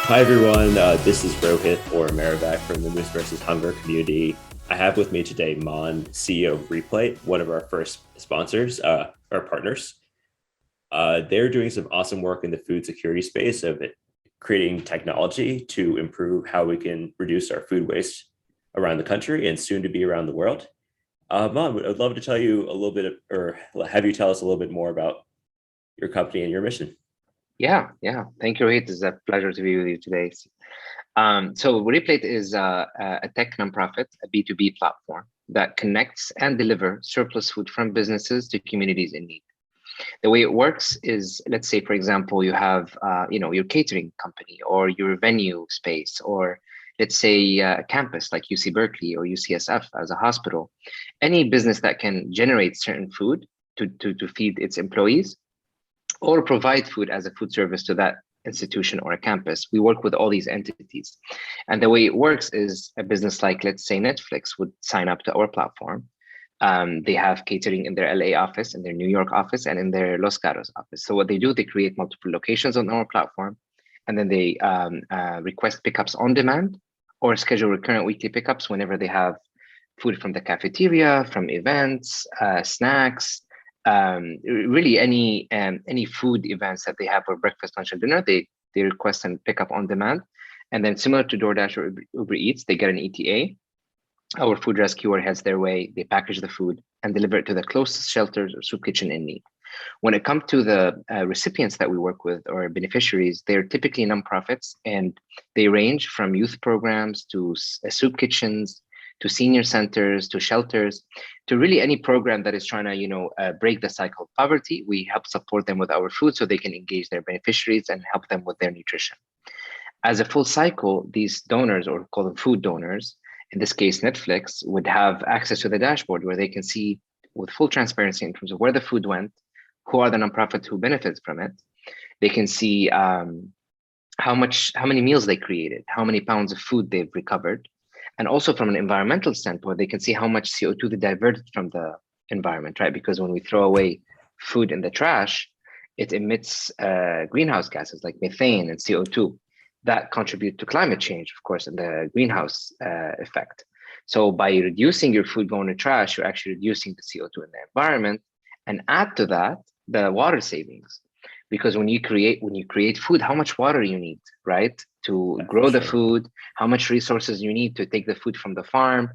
Hi everyone, this is Rohit or Maribek from the Moose versus Hunger community. I have with me today Maen, CEO of Replate, one of our first sponsors, our partners. They're doing some awesome work in the food security space of creating technology to improve how we can reduce our food waste around the country and soon to be around the world. Maen, I'd love to tell you a little bit, or have you tell us a little bit more about your company and your mission. Yeah. Thank you, Rohit. It's a pleasure to be with you today. So Replate is a tech nonprofit, a B2B platform that connects and deliver surplus food from businesses to communities in need. The way it works is, let's say, for example, you have, your catering company or your venue space, or let's say a campus like UC Berkeley or UCSF as a hospital. Any business that can generate certain food to feed its employees or provide food as a food service to that institution or a campus. We work with all these entities. And the way it works is a business like, let's say, Netflix would sign up to our platform. They have catering in their LA office, in their New York office, and in their Los Gatos office. So what they do, they create multiple locations on our platform, and then they request pickups on demand or schedule recurrent weekly pickups whenever they have food from the cafeteria, from events, snacks, really any food events that they have for breakfast, lunch, and dinner, they request and pick up on demand. And then similar to DoorDash or Uber Eats, they get an ETA. Our food rescuer heads their way, they package the food and deliver it to the closest shelters or soup kitchen in need. When it comes to the recipients that we work with or beneficiaries, they're typically nonprofits, and they range from youth programs to soup kitchens, to senior centers, to shelters, to really any program that is trying to, break the cycle of poverty. We help support them with our food so they can engage their beneficiaries and help them with their nutrition. As a full cycle, these donors, or call them food donors, in this case, Netflix, would have access to the dashboard where they can see with full transparency in terms of where the food went, who are the nonprofits who benefit from it. They can see how many meals they created, how many pounds of food they've recovered. And also from an environmental standpoint, they can see how much CO2 they diverted from the environment, right? Because when we throw away food in the trash, it emits greenhouse gases like methane and CO2 that contribute to climate change, of course, and the greenhouse effect. So by reducing your food going to trash, you're actually reducing the CO2 in the environment. And add to that the water savings. Because when you create food, how much water you need, right? To grow the food, how much resources you need to take the food from the farm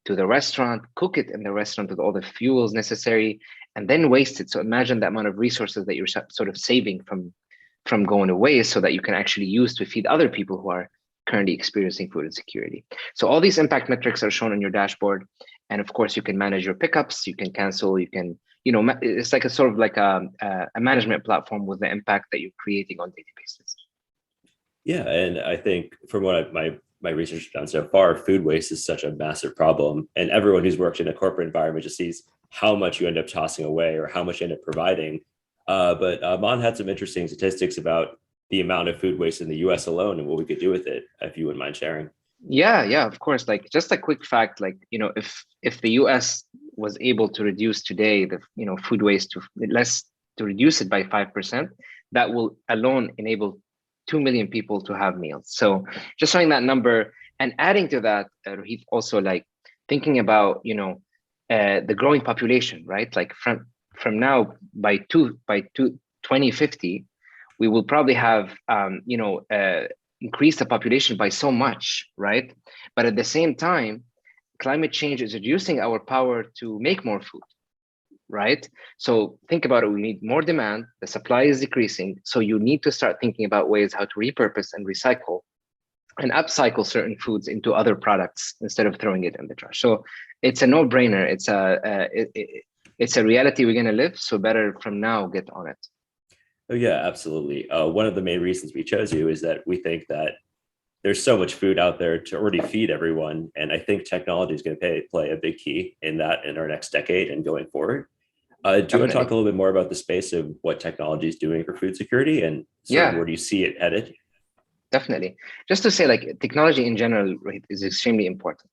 to the restaurant, cook it in the restaurant with all the fuels necessary, and then waste it. So imagine the amount of resources that you're sort of saving from going to waste so that you can actually use to feed other people who are currently experiencing food insecurity. So all these impact metrics are shown on your dashboard. And of course, you can manage your pickups, you can cancel, you can, it's like a sort of like a management platform with the impact that you're creating on a daily basis. Yeah, and I think from what my research has done so far, food waste is such a massive problem, and everyone who's worked in a corporate environment just sees how much you end up tossing away or how much you end up providing. But Maen had some interesting statistics about the amount of food waste in the U.S. alone and what we could do with it, if you wouldn't mind sharing. Yeah, of course. Like just a quick fact, like, if the US was able to reduce today the, food waste to reduce it by 5%, that will alone enable 2 million people to have meals. So just showing that number and adding to that, Rohit, also like thinking about, the growing population, right? Like from now by 2050, we will probably have, increase the population by so much, right? But at the same time, climate change is reducing our power to make more food, right? So think about it, we need more demand, the supply is decreasing. So you need to start thinking about ways how to repurpose and recycle and upcycle certain foods into other products instead of throwing it in the trash. So it's a no-brainer. It's a reality we're gonna live. So better from now, get on it. Oh yeah, absolutely. One of the main reasons we chose you is that we think that there's so much food out there to already feed everyone. And I think technology is going to play a big key in that in our next decade and going forward. Do you want to talk a little bit more about the space of what technology is doing for food security and sort of where do you see it headed? Definitely. Just to say, like, technology in general, right, is extremely important,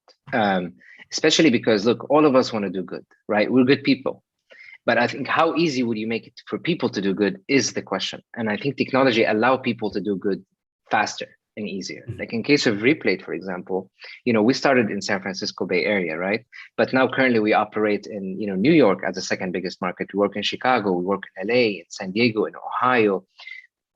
especially because, look, all of us want to do good, right? We're good people. But I think how easy would you make it for people to do good is the question. And I think technology allow people to do good faster. and easier. Like in case of Replate, for example, we started in San Francisco Bay Area, right? But now currently we operate in, New York as the second biggest market. We work in Chicago, we work in LA, in San Diego, in Ohio.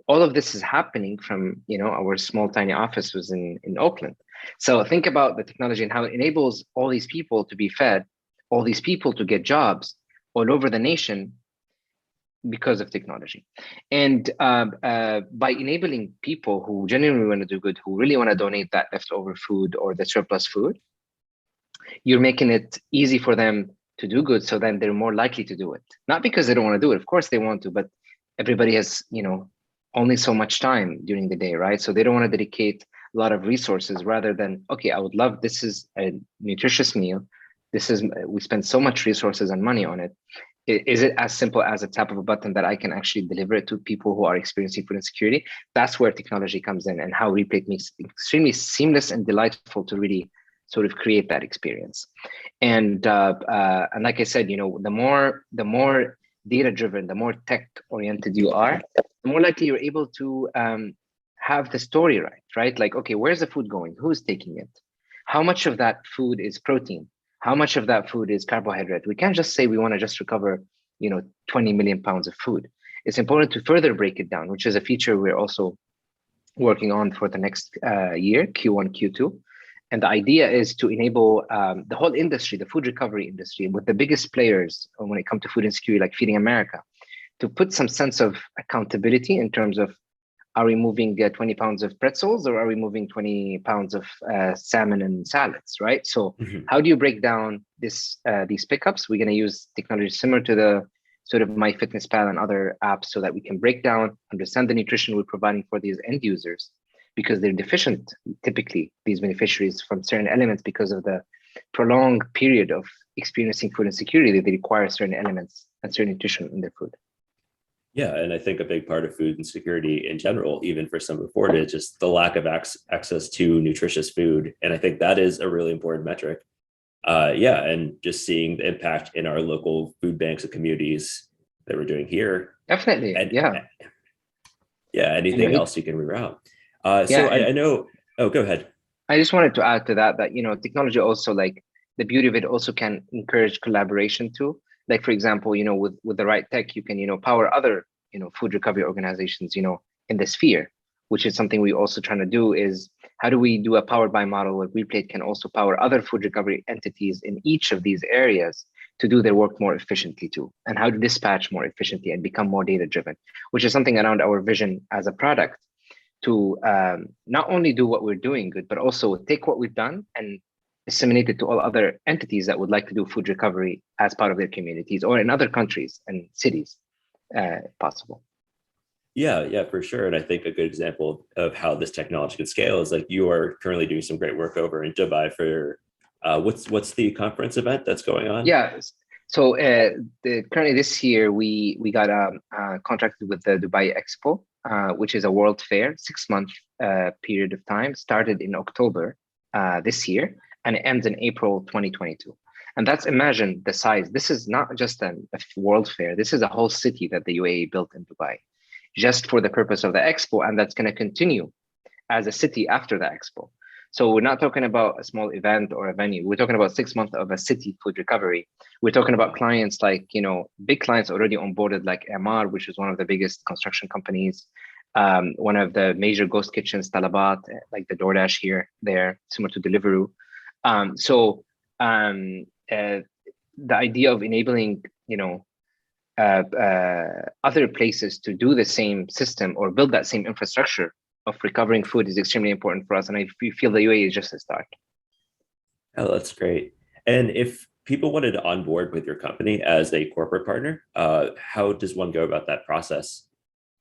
All of this is happening from, our small, tiny office was in Oakland. So think about the technology and how it enables all these people to be fed, all these people to get jobs all over the nation because of technology. And by enabling people who genuinely want to do good, who really want to donate that leftover food or the surplus food, you're making it easy for them to do good. So then they're more likely to do it. Not because they don't want to do it. Of course they want to, but everybody has, only so much time during the day, right? So they don't want to dedicate a lot of resources rather than, okay, I would love, this is a nutritious meal. We spend so much resources and money on it. Is it as simple as a tap of a button that I can actually deliver it to people who are experiencing food insecurity? That's where technology comes in, and how Replate makes it extremely seamless and delightful to really sort of create that experience. And like I said, the more data driven, the more tech oriented you are, the more likely you're able to have the story right? Like, okay, where's the food going? Who's taking it? How much of that food is protein? How much of that food is carbohydrate? We can't just say we want to just recover, 20 million pounds of food. It's important to further break it down, which is a feature we're also working on for the next year, Q1, Q2. And the idea is to enable the whole industry, the food recovery industry, with the biggest players when it comes to food insecurity, like Feeding America, to put some sense of accountability in terms of, are we moving 20 pounds of pretzels, or are we moving 20 pounds of salmon and salads, right? So how do you break down these pickups? We're going to use technology similar to the sort of MyFitnessPal and other apps, so that we can break down, understand the nutrition we're providing for these end users, because they're deficient, typically, these beneficiaries, from certain elements because of the prolonged period of experiencing food insecurity, that they require certain elements and certain nutrition in their food. Yeah, and I think a big part of food insecurity in general, even for some afford it, is just the lack of access to nutritious food. And I think that is a really important metric. And just seeing the impact in our local food banks and communities that we're doing here. Definitely, and, yeah. Yeah, anything else you can reroute. I know, go ahead. I just wanted to add to that, technology also, like, the beauty of it also can encourage collaboration too. Like, for example, with the right tech, you can, power other, food recovery organizations, in the sphere, which is something we also trying to do. Is how do we do a powered by model where Replate can also power other food recovery entities in each of these areas to do their work more efficiently too, and how to dispatch more efficiently and become more data driven, which is something around our vision as a product, to not only do what we're doing good, but also take what we've done and disseminate it to all other entities that would like to do food recovery as part of their communities or in other countries and cities, if possible. Yeah, for sure. And I think a good example of how this technology could scale is, like, you are currently doing some great work over in Dubai for what's the conference event that's going on? Yeah. So currently this year we got contracted with the Dubai Expo, which is a world fair, 6-month period of time, started in October this year, and it ends in April 2022. And that's, imagine the size. This is not just a world fair. This is a whole city that the UAE built in Dubai, just for the purpose of the Expo, and that's going to continue as a city after the Expo. So we're not talking about a small event or a venue. We're talking about 6 months of a city food recovery. We're talking about clients like, big clients already onboarded, like Emaar, which is one of the biggest construction companies. One of the major ghost kitchens, Talabat, like the DoorDash here, there, similar to Deliveroo. The idea of enabling, other places to do the same system or build that same infrastructure of recovering food is extremely important for us. And I feel the UAE is just a start. Oh, that's great. And if people wanted to onboard with your company as a corporate partner, how does one go about that process?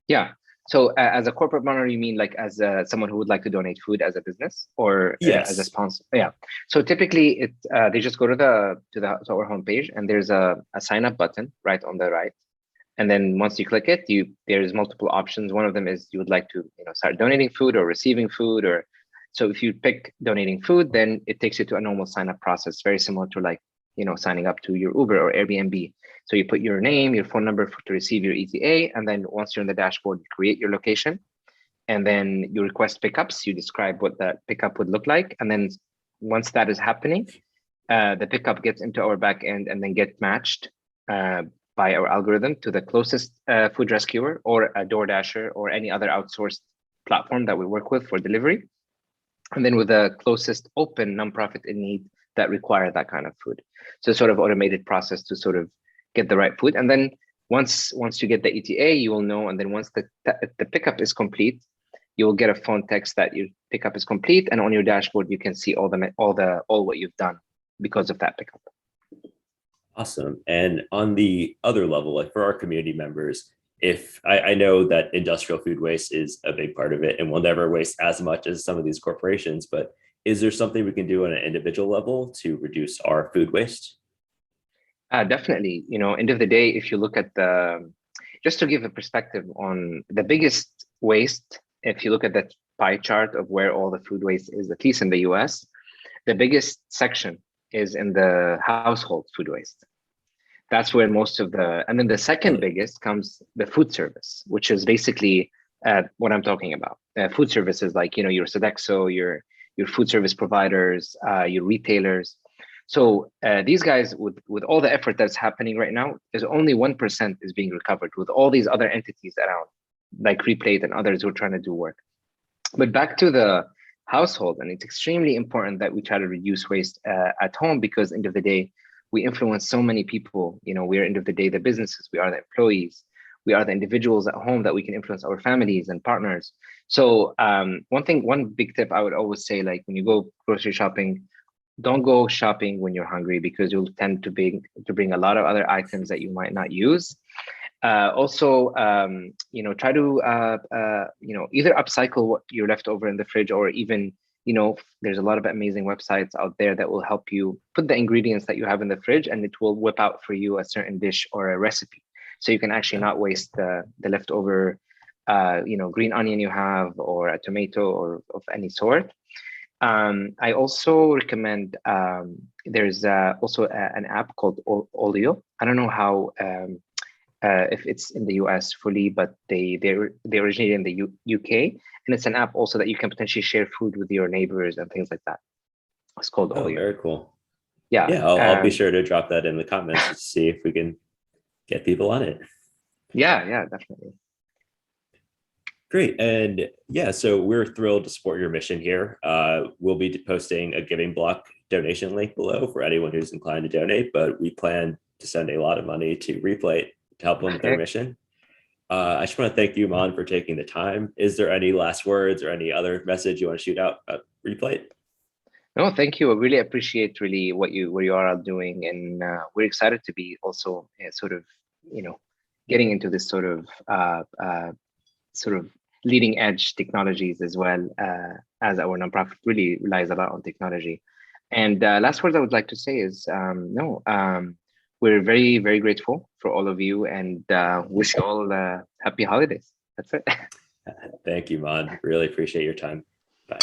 Yeah. So as a corporate partner, you mean like as someone who would like to donate food as a business, or yes, as a sponsor? Yeah. So typically they just go to our homepage, and there's a sign up button right on the right. And then once you click it, there's multiple options. One of them is you would like to start donating food or receiving food, or so if you pick donating food, then it takes you to a normal sign up process, very similar to like signing up to your Uber or Airbnb. So you put your name, your phone number to receive your ETA, and then once you're in the dashboard, you create your location. and then you request pickups. You describe what that pickup would look like, and then once that is happening, the pickup gets into our backend and then get matched by our algorithm to the closest food rescuer or a DoorDasher or any other outsourced platform that we work with for delivery. And then with the closest open nonprofit in need that require that kind of food. So sort of automated process to sort of get the right food. And then once you get the ETA, you will know. And then once the pickup is complete, you will get a phone text that your pickup is complete. And on your dashboard, you can see all what you've done because of that pickup. Awesome. And on the other level, like for our community members, if I know that industrial food waste is a big part of it and we'll never waste as much as some of these corporations, but is there something we can do on an individual level to reduce our food waste? Definitely. End of the day, if you look at just to give a perspective on the biggest waste, if you look at that pie chart of where all the food waste is, at least in the US, the biggest section is in the household food waste. That's where most of and then the second biggest comes the food service, which is basically what I'm talking about. Food services like, your Sodexo, your food service providers, your retailers. So these guys, with all the effort that's happening right now, there's only 1% is being recovered with all these other entities around, like Replate and others who are trying to do work. But back to the household, and it's extremely important that we try to reduce waste at home, because end of the day, we influence so many people. We are end of the day the businesses, we are the employees, we are the individuals at home that we can influence our families and partners. So one big tip I would always say, like when you go grocery shopping, don't go shopping when you're hungry, because you'll tend to bring a lot of other items that you might not use. Also, try to either upcycle what you're left over in the fridge, or even there's a lot of amazing websites out there that will help you put the ingredients that you have in the fridge, and it will whip out for you a certain dish or a recipe. So you can actually not waste the leftover, green onion you have, or a tomato, or of any sort. I also recommend, there's also an app called Olio. I don't know how, if it's in the US fully, but they originated in the UK, and it's an app also that you can potentially share food with your neighbors and things like that. It's called Oh, Olio. very cool. Yeah, Yeah, I'll be sure to drop that in the comments to see if we can get people on it. Yeah, definitely. Great. And yeah, so we're thrilled to support your mission here. We'll be posting a giving block donation link below for anyone who's inclined to donate, but we plan to send a lot of money to Replate to help them with their mission. I just want to thank you, Maen, for taking the time. Is there any last words or any other message you want to shoot out about Replate? No, thank you. I really appreciate what you are doing, and we're excited to be also sort of getting into this sort of leading edge technologies as well, as our nonprofit really relies a lot on technology. And last words I would like to say is we're very, very grateful for all of you, and wish you all happy holidays. That's it. Thank you, Maen. Really appreciate your time. Bye.